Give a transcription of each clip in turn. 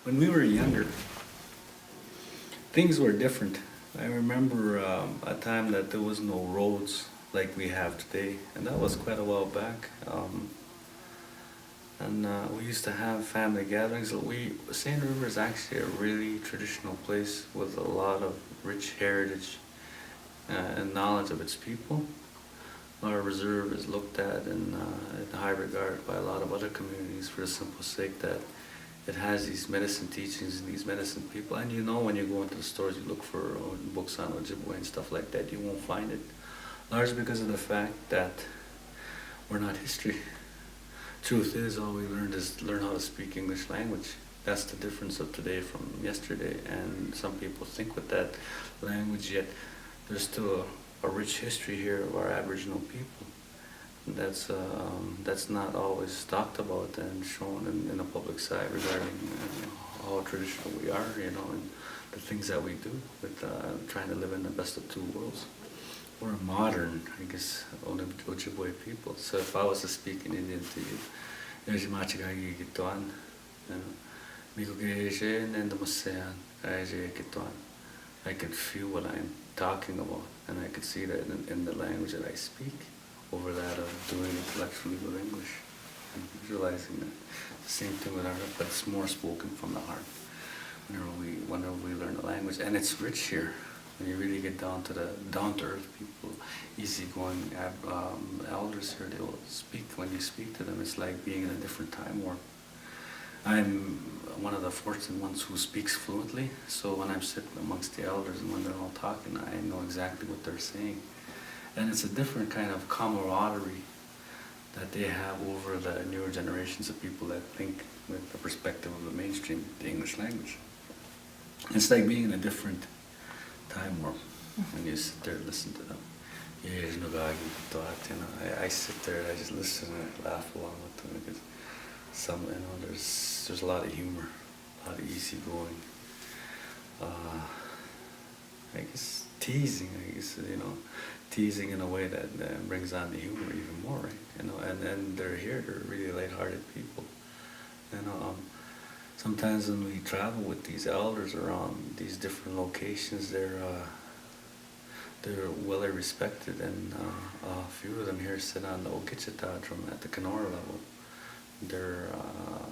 When we were younger, things were different. I remember a time that there was no roads like we have today, and that was quite a while back. And we used to have family gatherings. Seine River is actually a really traditional place with a lot of rich heritage and knowledge of its people. Our reserve is looked at in high regard by a lot of other communities for the simple sake that it has these medicine teachings and these medicine people. And you know, when you go into the stores, you look for books on Ojibwe and stuff like that, you won't find it. Largely because of the fact that we're not history. Truth is, all we learned is learn how to speak English language. That's the difference of today from yesterday. And some people think with that language, yet there's still a rich history here of our Aboriginal people. That's not always talked about and shown in the public side regarding how traditional we are, and the things that we do with trying to live in the best of two worlds. We're modern, I guess, Ojibwe people. So if I was to speak in Indian to you, I could feel what I'm talking about, and I could see that in the language that I speak over that of doing intellectually with English and visualizing that. The same thing with art, but it's more spoken from the heart whenever we learn the language. And it's rich here. When you really get down to the down-to-earth people, easygoing elders here, they will speak. When you speak to them, it's like being in a different time warp. I'm one of the fortunate ones who speaks fluently, so when I'm sitting amongst the elders and when they're all talking, I know exactly what they're saying. And it's a different kind of camaraderie that they have over the newer generations of people that think with the perspective of the mainstream, the English language. It's like being in a different time warp when you sit there and listen to them. I sit there and I just listen and I laugh along with them because there's a lot of humor, a lot of easygoing. I guess teasing teasing in a way that brings on the humor even more, right? And they're really lighthearted people. Sometimes when we travel with these elders around these different locations, they're well respected, and a few of them here sit on the Okichita drum at the Kenora level. They're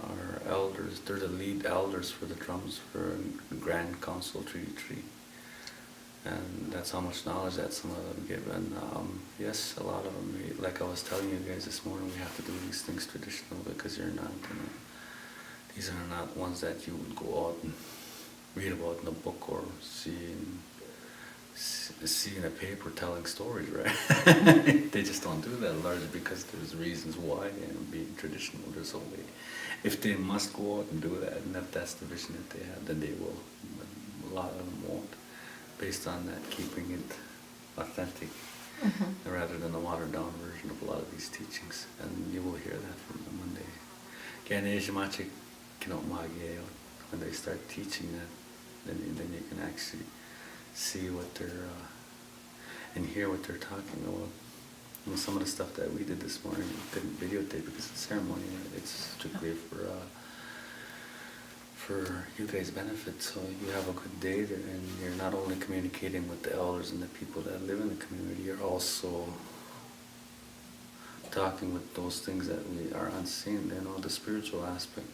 our elders. They're the lead elders for the drums for Grand Council Treaty Tree. And that's how much knowledge that some of them give. And yes, a lot of them, like I was telling you guys this morning, we have to do these things traditional because these are not ones that you would go out and read about in a book or see in a paper telling stories, right? They just don't do that largely because there's reasons why, and being traditional, there's only, if they must go out and do that, and if that's the vision that they have, then they will. But a lot of them won't, based on that, keeping it authentic, rather than a watered down version of a lot of these teachings. And you will hear that from them when they start teaching that, then you can actually see what they're and hear what they're talking about. Some of the stuff that we did this morning, we couldn't videotape because it's ceremony. It's strictly for you guys' benefit, so you have a good day there, and you're not only communicating with the elders and the people that live in the community, you're also talking with those things that we are unseen, the spiritual aspect,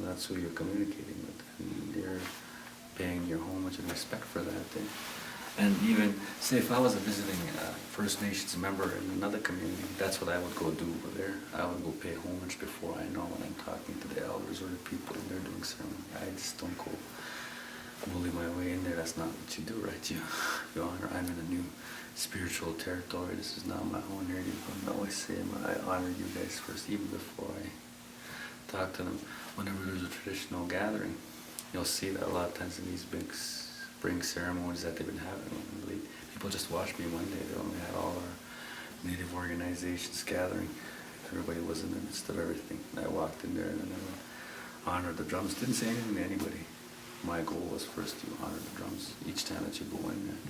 that's who you're communicating with, and you're paying your homage and respect for that thing. And even, say if I was a visiting First Nations member in another community, that's what I would go do over there. I would go pay homage before I know when I'm talking to the elders or the people and they're doing ceremony. I just don't go bully my way in there. That's not what you do, right? You honor. I'm in a new spiritual territory. This is not my own area. I always say I honor you guys first, even before I talk to them. Whenever there's a traditional gathering, you'll see that a lot of times in these big spring ceremonies that they've been having. People just watched me one day. They only had all our Native organizations gathering. Everybody was in the midst of everything. And I walked in there and I honored the drums. Didn't say anything to anybody. My goal was first to honor the drums each time that you go in there.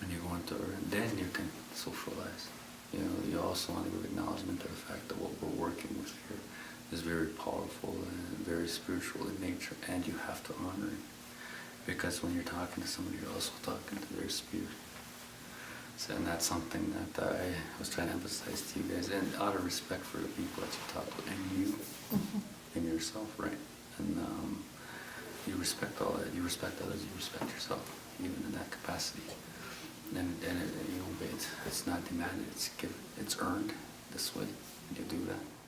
And you go into it, and then you can socialize. You also want to give acknowledgement to the fact that what we're working with here is is very powerful and very spiritual in nature, and you have to honor it. Because when you're talking to somebody, you're also talking to their spirit. So, and that's something that I was trying to emphasize to you guys, and out of respect for the people that you talk to, and you, and yourself, right? And you respect all that. You respect others. You respect yourself, even in that capacity. And it, you know, it's not demanded. It's given. It's earned this way. You do that.